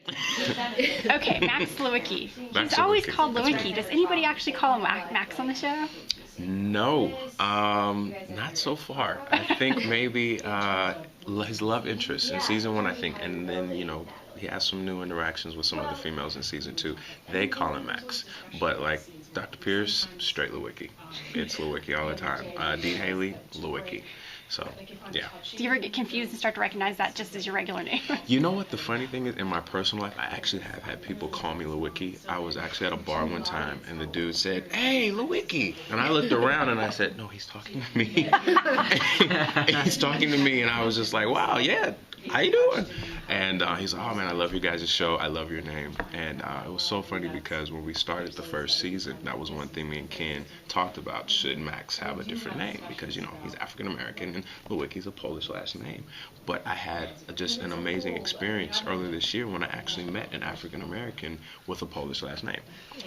Okay, Max Lewicki. Max He's always Lewicki. called Lewicki. Does anybody actually call him Max on the show? No, not so far. I think maybe his love interest in season 1, I think, and then he has some new interactions with some of the females in season 2. They call him Max, but like Dr. Pierce, straight Lewicki. It's Lewicki all the time. Dean Haley, Lewicki. So, yeah. Do you ever get confused and start to recognize that just as your regular name? You know what the funny thing is? In my personal life, I actually have had people call me Lewicki. I was actually at a bar one time, and the dude said, "Hey, Lewicki," and I looked around and I said, "No, he's talking to me." He's talking to me, and I was just like, "Wow, yeah, how you doing?" And he's like, "Oh man, I love you guys' show. I love your name." And it was so funny because when we started the first season, that was one thing me and Ken talked about. Should Max have a different name? Because he's African American and Lewicki's a Polish last name. But I had just an amazing experience earlier this year when I actually met an African American with a Polish last name,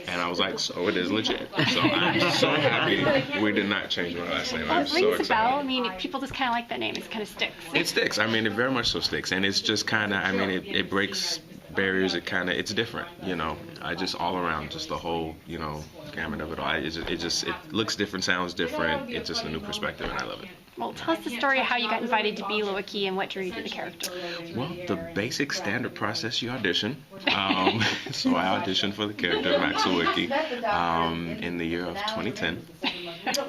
and I was like, "So it is legit." So I'm so happy we did not change my last name. Well, I'm it so rings a excited. bell. I mean, people just kind of like that name. It kind of sticks. It sticks. I mean, it very much so sticks, and it's just kind of. I mean, it breaks barriers. It's different. I just all around, just the whole gamut of it all. It looks different, sounds different. It's just a new perspective, and I love it. Well, tell us the story of how you got invited to be Lewicki and what drew you to the character. Well, the basic standard process, you audition. So I auditioned for the character of Max Lewicki in the year of 2010.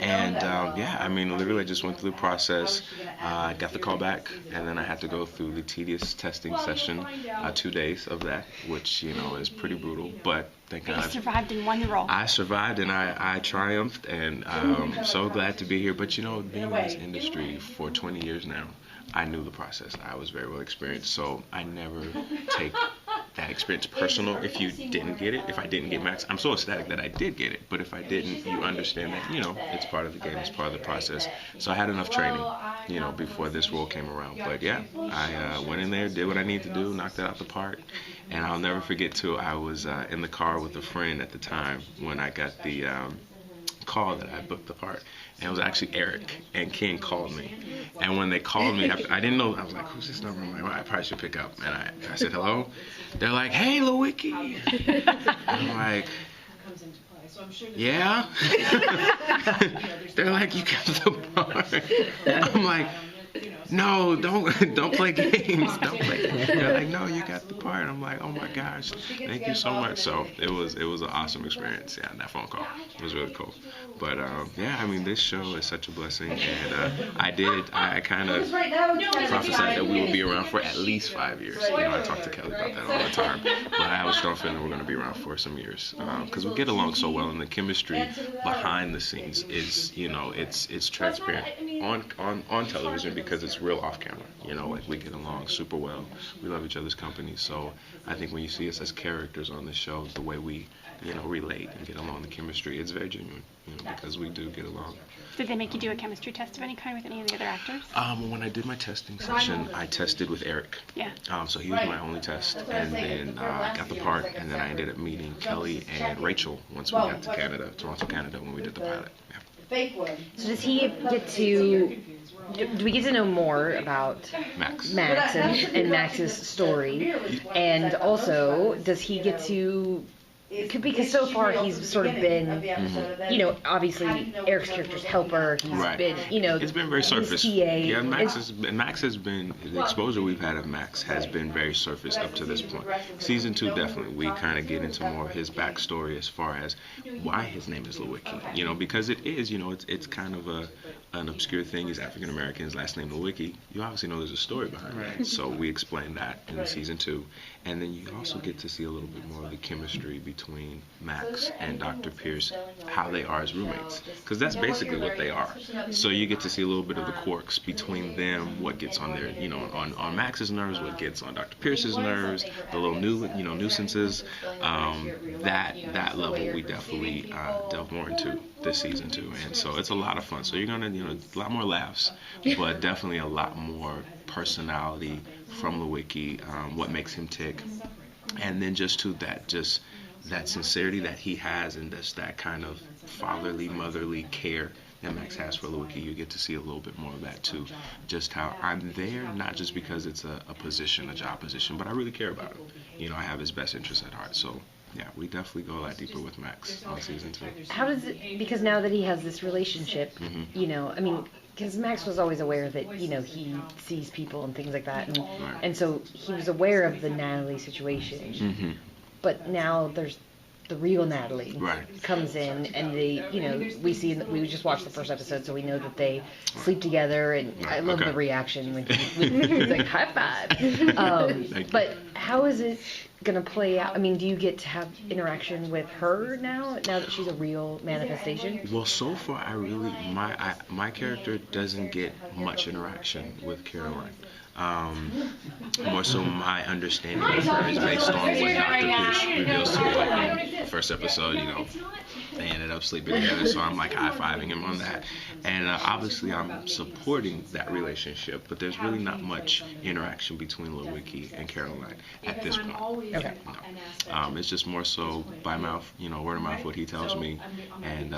And I mean, literally I just went through the process, got the call back, and then I had to go through the tedious testing session, 2 days of that, which, is pretty brutal, but thank God. You survived and won the role. I survived and I triumphed, and I'm so glad to be here. But being in this industry for 20 years now, I knew the process. I was very well experienced, so I never take that experience personal if you didn't get it. If I didn't get Max, I'm so ecstatic that I did get it. But if I didn't, you understand that, it's part of the game, it's part of the process. So I had enough training, before this role came around. But yeah, I went in there, did what I needed to do, knocked it out the park. And I'll never forget, too, I was in the car with a friend at the time when I got the call that I booked the part. And it was actually Eric and Ken called me. And when they called me, I didn't know. I was like, "Who's this number?" I'm like, "Well, I probably should pick up." And I said, "Hello." They're like, "Hey, Lewicki." I'm like, "Yeah." They're like, "You got the part." I'm like, "No, don't play games. Don't play games." They're like, "No, you got the part." I'm like, "Oh my gosh, thank you so much." So it was an awesome experience. Yeah, that phone call, it was really cool. But I mean, this show is such a blessing, and I kind of prophesied that we would be around for at least 5 years. I talk to Kelly about that all the time, but I have a strong feeling we're going to be around for some years because we get along so well, and the chemistry behind the scenes is, it's transparent on television because it's real off camera. Like we get along super well. We love each other's company. So I think when you see us as characters on the show, the way we, relate and get along, the chemistry, it's very genuine, because we do get along. Did they make you do a chemistry test of any kind with any of the other actors? When I did my testing session, I tested with Eric. Yeah. So he was my only test, and then I got the part, and then I ended up meeting Kelly and Rachel once we got to Canada, Toronto, Canada, when we did the pilot. Yeah. So does he get to... Do we get to know more about Max and Max's story? And also, does he get to... Because so far he's sort of been, obviously Eric's character's helper. He's been, it's been very surface. TA. Yeah, Max has been, the exposure we've had of Max has been very surface up to this point. Season 2, definitely, we kind of get into more of his backstory as far as why his name is Lewicki. Because it is, it's kind of an obscure thing. He's African American, his last name Lewicki. You obviously know there's a story behind it. So we explain that in season 2. And then you also get to see a little bit more of the chemistry between Max and Dr. Pierce, how they are as roommates. Because that's basically what they are. So you get to see a little bit of the quirks between them, what gets on their, on Max's nerves, what gets on Dr. Pierce's nerves, the little nuisances. That level we definitely delve more into this season 2. And so it's a lot of fun. So you're going to, a lot more laughs, but definitely a lot more personality from Lewicki, what makes him tick, and then just that sincerity that he has, and just that kind of fatherly, motherly care that Max has for Lewicki, you get to see a little bit more of that too. Just how I'm there, not just because it's a position, a job position, but I really care about him. You know, I have his best interest at heart. So yeah, we definitely go a lot deeper with Max on season 2. How does it, because now that he has this relationship, you know, I mean, because Max was always aware that, you know, he sees people and things like that, and so he was aware of the Natalie situation, but now there's the real Natalie comes in, and they, you know, we just watched the first episode, so we know that they sleep together, and I love the reaction when he's like, high five. But how is it gonna play out? I mean, do you get to have interaction with her now that she's a real manifestation? Well, so far, I really, my character doesn't get much interaction with Caroline. More so my understanding of her is based on what Dr. Pierce reveals to me. Like in the first episode, you know, they ended up sleeping together, so I'm like high-fiving him on that. And obviously I'm supporting that relationship, but there's really not much interaction between Lewicki and Caroline at this point. Okay. No. It's just more so by mouth, you know, word of mouth, what he tells me, and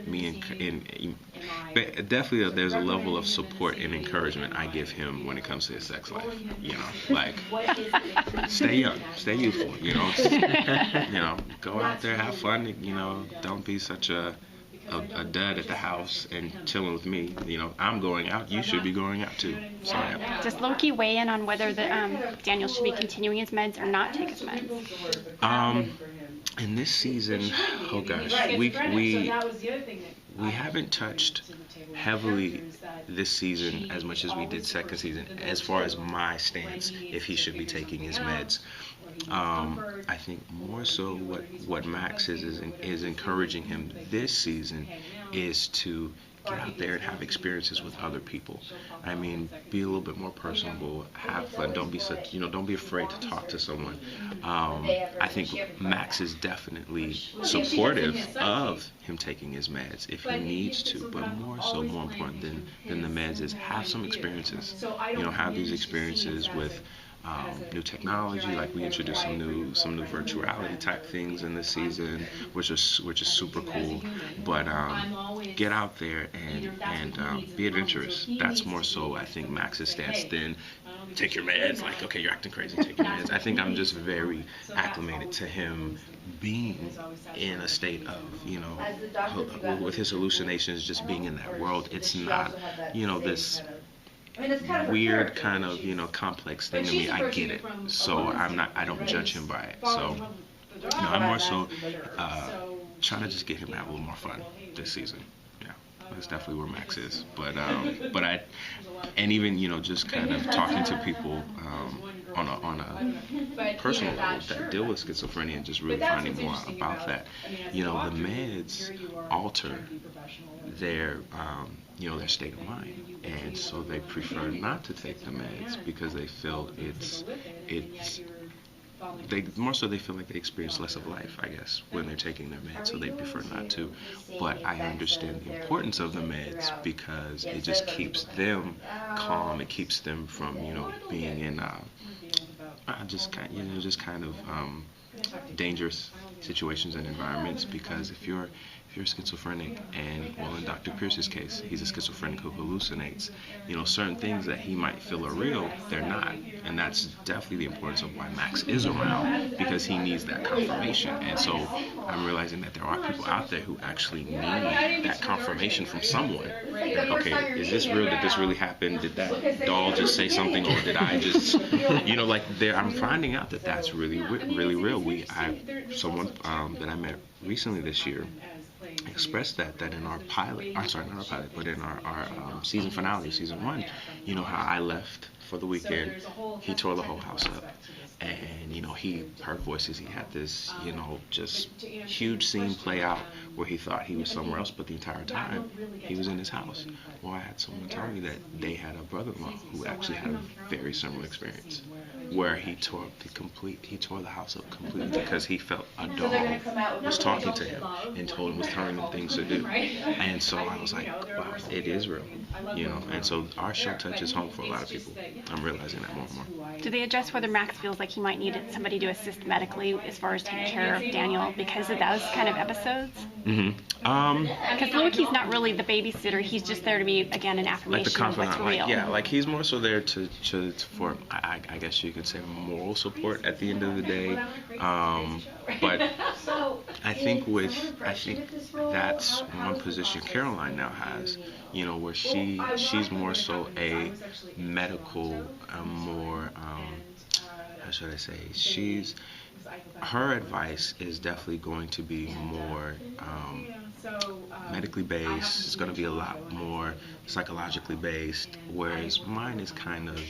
me and definitely there's a level of support and encouragement I give him when it comes to his sex life. You know, like stay young, stay youthful. You know, go out there, have fun. You know, don't be such a dud at the house and chilling with me. You know, I'm going out. You should be going out too. So yeah. Does Loki weigh in on whether Daniel should be continuing his meds or not take his meds? In this season, oh gosh, we haven't touched heavily this season as much as we did second season as far as my stance if he should be taking his meds. I think more so what Max is encouraging him this season is to get out there and have experiences with other people. I mean, be a little bit more personable, have fun, don't be afraid to talk to someone. I think Max is definitely supportive of him taking his meds if he needs to, but more important than the meds is have some experiences. You know, have these experiences with new technology, like we introduced some new virtuality type things in this season, which is super cool. But get out there and be adventurous. That's more so I think Max's stance than take your meds. Like, okay, you're acting crazy, take your meds. I think I'm just very acclimated to him being in a state of, you know, with his hallucinations, just being in that world. It's not, you know, this weird kind of, you know, complex thing to me. I get it, so I don't judge him by it. So, you know, I'm more so trying to just get him to have a little more fun this season. Yeah, that's definitely where Max is. But and even, you know, just kind of talking to people on a personal level that deal with schizophrenia and just really finding more about that. You know, the meds alter their you know, their state of mind, and so they prefer not to take the meds because they feel they feel like they experience less of life, I guess, when they're taking their meds, so they prefer not to. But I understand the importance of the meds because it just keeps them calm. It keeps them from, you know, being in just kind of dangerous situations and environments, because if you're schizophrenic, and well, in Dr. Pierce's case, he's a schizophrenic who hallucinates, you know, certain things that he might feel are real, they're not. And that's definitely the importance of why Max is around, because he needs that confirmation. And so I'm realizing that there are people out there who actually need that confirmation from someone. Like, okay, is this real? Did this really happen? Did that doll just say something, or did I just, you know, like I'm finding out that that's really real. Someone that I met recently this year expressed that in our pilot, I'm sorry, not our pilot, but in our season finale, season 1, you know, how I left for the weekend, he tore the whole house up. And, you know, he heard voices, he had this, you know, just huge scene play out where he thought he was somewhere else, but the entire time he was in his house. Well, I had someone tell me that they had a brother-in-law who actually had a very similar experience. where he tore the house up completely because he felt a dog was talking to him and was telling him things to do. And so I was like, wow, it is real, and so our show touches home for a lot of people. I'm realizing that more and more. Do they address whether Max feels like he might need somebody to assist medically as far as taking care of Daniel because of those kind of episodes? Because Loki's not really the babysitter; he's just there to be, again, an affirmation like the confidant, of what's real. Like he's more so there for I guess you could say moral support at the end of the day. But I think that's one position Caroline now has, where she's more so a medical, more how should I say? Her advice is definitely going to be more medically based. It's going to be a lot more psychologically based, whereas mine is kind of,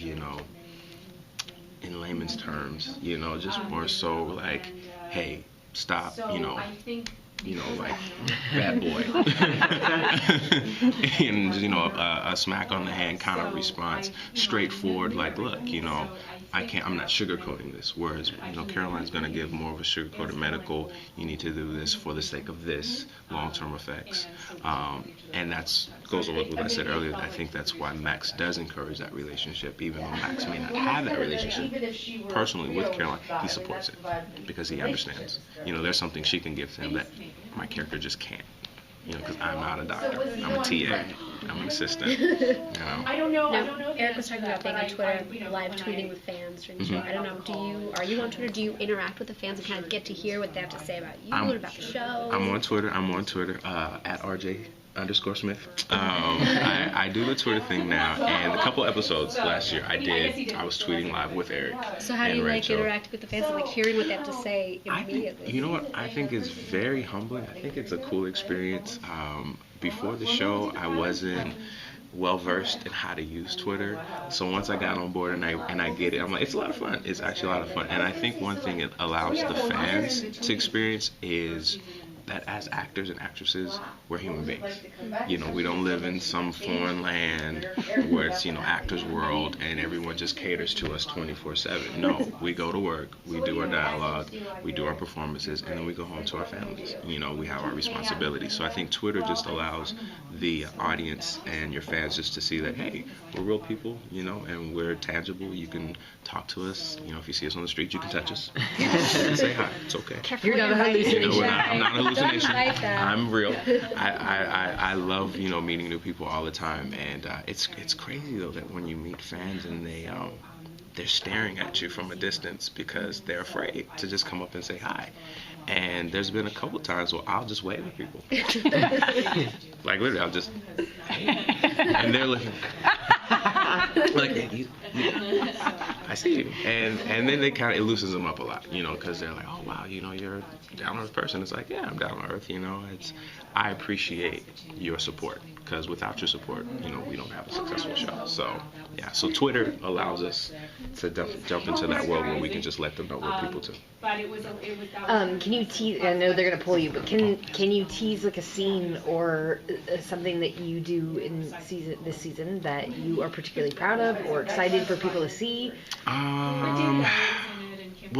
in layman's terms, just more so like, hey, stop, like bad boy, and a smack on the hand kind of response, straightforward, like, look, I'm not sugarcoating this. Whereas, Caroline's going to give more of a sugarcoated medical. You need to do this for the sake of this long-term effects, and that's goes along with what I said earlier. I think that's why Max does encourage that relationship, even though Max may not have that relationship personally with Caroline. He supports it because he understands. There's something she can give to him that my character just can't. Because I'm not a doctor. I'm a TA. I'm an assistant. I don't know. Eric was talking about being on Twitter, live tweeting with fans during the show. I don't know. Are you on Twitter? Do you interact with the fans and kind of get to hear what they have to say about you and about the show? I'm on Twitter. At Arjay_Smith. I do the Twitter thing now, and a couple episodes last year I was tweeting live with Eric. So how do you interact with the fans and hearing what they have to say immediately? You know what? I think it's very humbling. I think it's a cool experience. Before the show, I wasn't well versed in how to use Twitter. So once I got on board and I get it, I'm like, it's a lot of fun. It's actually a lot of fun. And I think one thing it allows the fans to experience is that as actors and actresses, we're human beings. We don't live in some foreign land where it's, actors' world and everyone just caters to us 24/7. No, we go to work, we do our dialogue, we do our performances, and then we go home to our families. We have our responsibilities. So I think Twitter just allows the audience and your fans just to see that, hey, we're real people, and we're tangible. You can talk to us. If you see us on the street, you can touch us. Say hi. It's okay. You're not a hallucination. I'm not a hallucination. I'm real. I love meeting new people all the time, and it's crazy though that when you meet fans and they're staring at you from a distance because they're afraid to just come up and say hi. And there's been a couple times where I'll just wave at people, like literally I'll just, and they're looking like, hey, I see you, and then it loosens them up a lot, because they're like, oh wow, you're a down to earth person. It's like, yeah, I'm down to earth, I appreciate your support, because without your support, we don't have a successful show. So yeah, so Twitter allows us to jump into that world where we can just let them know we're people too. Can you tease? I know they're gonna pull you, but can you tease like a scene or something that you do in this season that you are particularly proud of or excited for people to see? Well,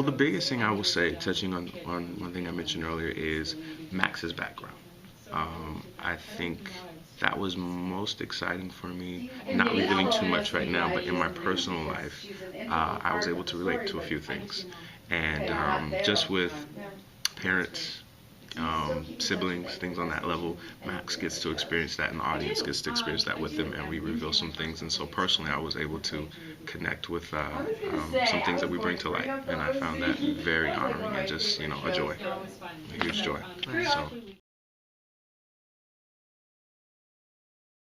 the biggest thing I will say, touching on one thing I mentioned earlier, is Max's background. I think that was most exciting for me. Not revealing too much right now, but in my personal life, I was able to relate to a few things. And just with parents, siblings, things on that level, Max gets to experience that and the audience gets to experience that with them, and we reveal some things. And so personally I was able to connect with some things that we bring to light, and I found that very honoring and just a joy, a huge joy. So